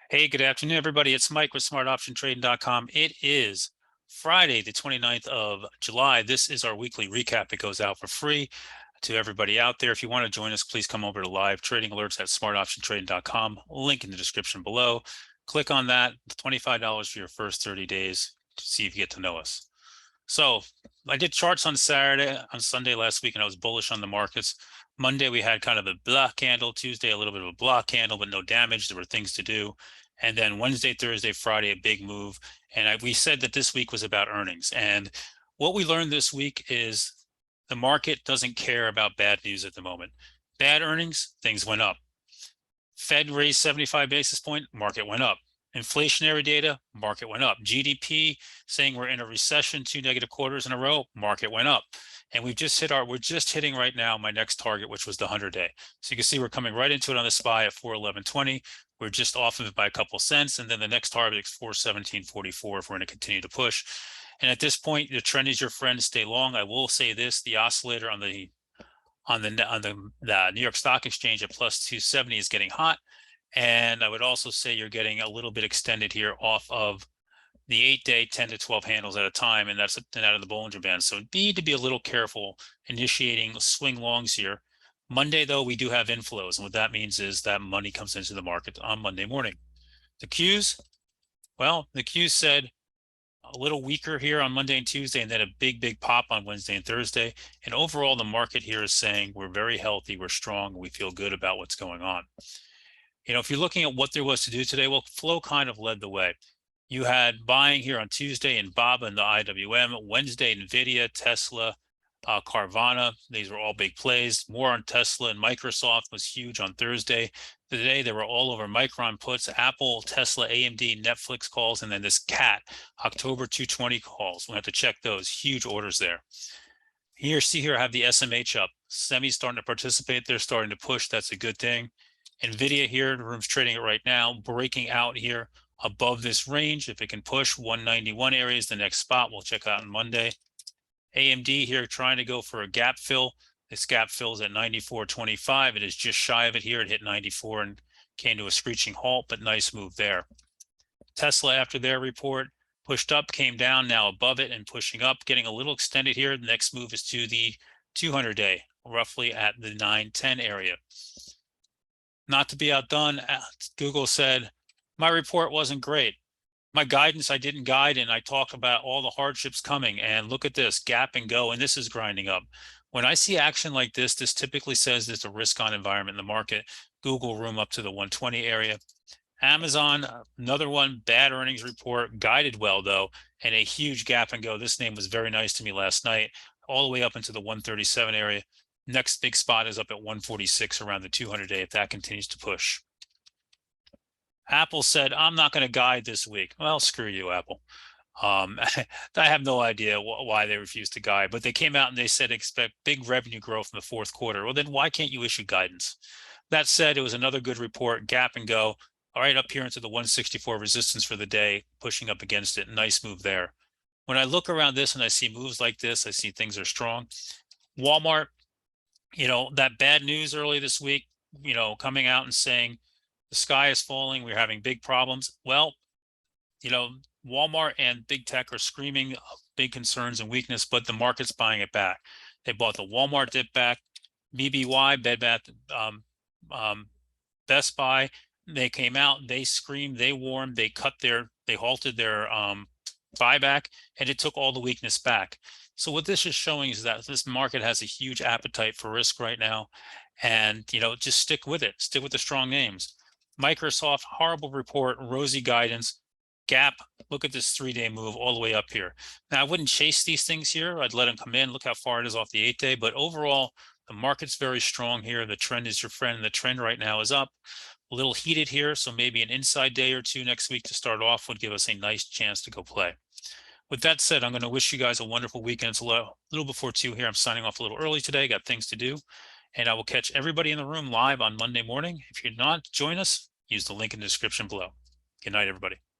Hey, good afternoon, everybody. It's Mike with smartoptiontrading.com. It is Friday, the 29th of July. This is our weekly recap. It goes out for free to everybody out there. If you want to join us, please come over to live trading alerts at smartoptiontrading.com. Link in the description below. Click on that. $25 for your first 30 days to see if you get to know us. So I did charts on Sunday last week, and I was bullish on the markets. Monday, we had kind of a blah candle. Tuesday, a little bit of a blah candle, but no damage. There were things to do. And then Wednesday, Thursday, Friday, a big move. And we said that this week was about earnings. And what we learned this week is the market doesn't care about bad news at the moment. Bad earnings, things went up. Fed raised 75 basis point, market went up. Inflationary data, market went up. GDP saying we're in a recession, 2 negative quarters in a row, market went up. And we're just hitting right now my next target, which was the 100-day. So you can see we're coming right into it on the SPY at 411.20. We're just off of it by a couple cents. And then the next target is 417.44 if we're going to continue to push. And at this point, the trend is your friend. Stay long. I will say this, the oscillator on the New York Stock Exchange at plus 270 is getting hot. And I would also say you're getting a little bit extended here off of the 8-day 10 to 12 handles at a time, and that's out of the Bollinger Band. So need to be a little careful initiating swing longs here. Monday, though, we do have inflows, and what that means is that money comes into the market on Monday morning. The Qs, well, the Qs said a little weaker here on Monday and Tuesday, and then a big pop on Wednesday and Thursday. And overall, the market here is saying we're very healthy, we're strong, and we feel good about what's going on. If you're looking at what there was to do today, well, flow kind of led the way. You had buying here on Tuesday in BABA and the IWM, Wednesday, NVIDIA, Tesla, Carvana. These were all big plays. More on Tesla, and Microsoft was huge on Thursday. Today, they were all over Micron puts, Apple, Tesla, AMD, Netflix calls, and then this CAT, October 220 calls. We have to check those. Huge orders there. Here, see here, I have the SMH up. Semi's starting to participate. They're starting to push. That's a good thing. NVIDIA here, the room's trading it right now, breaking out here above this range. If it can push 191 areas, the next spot we'll check out on Monday. AMD here trying to go for a gap fill. This gap fills at 94.25. It is just shy of it here. It hit 94 and came to a screeching halt, but nice move there. Tesla, after their report, pushed up, came down, now above it and pushing up, getting a little extended here. The next move is to the 200-day, roughly at the 910 area. Not to be outdone, Google said, my report wasn't great. My guidance, I didn't guide, and I talk about all the hardships coming. And look at this, gap and go, and this is grinding up. When I see action like this typically says there's a risk-on environment in the market. Google room up to the 120 area. Amazon, another one, bad earnings report, guided well though, and a huge gap and go. This name was very nice to me last night, all the way up into the 137 area. Next big spot is up at 146 around the 200-day if that continues to push. Apple said, I'm not going to guide this week. Well, screw you, Apple. I have no idea why they refused to guide, but they came out and they said expect big revenue growth in the fourth quarter. Well, then why can't you issue guidance? That said, it was another good report, gap and go. All right, up here into the 164 resistance for the day, pushing up against it. Nice move there. When I look around this and I see moves like this, I see things are strong. Walmart, that bad news early this week, coming out and saying the sky is falling, we're having big problems. Well, Walmart and big tech are screaming big concerns and weakness, but the market's buying it back. They bought the Walmart dip back, BBY, Bed Bath, Best Buy. They came out, they screamed, they warned, they halted their buyback, and it took all the weakness back. So what this is showing is that this market has a huge appetite for risk right now, and just stick with it. Stick with the strong names. Microsoft, horrible report, rosy guidance. Gap, look at this 3-day move all the way up here. Now, I wouldn't chase these things here. I'd let them come in. Look how far it is off the 8-day. But overall, the market's very strong here. The trend is your friend. The trend right now is up. A little heated here, so maybe an inside day or two next week to start off would give us a nice chance to go play. With that said, I'm going to wish you guys a wonderful weekend. It's a little before 2 here. I'm signing off a little early today. Got things to do. And I will catch everybody in the room live on Monday morning. If you're not, join us. Use the link in the description below. Good night, everybody.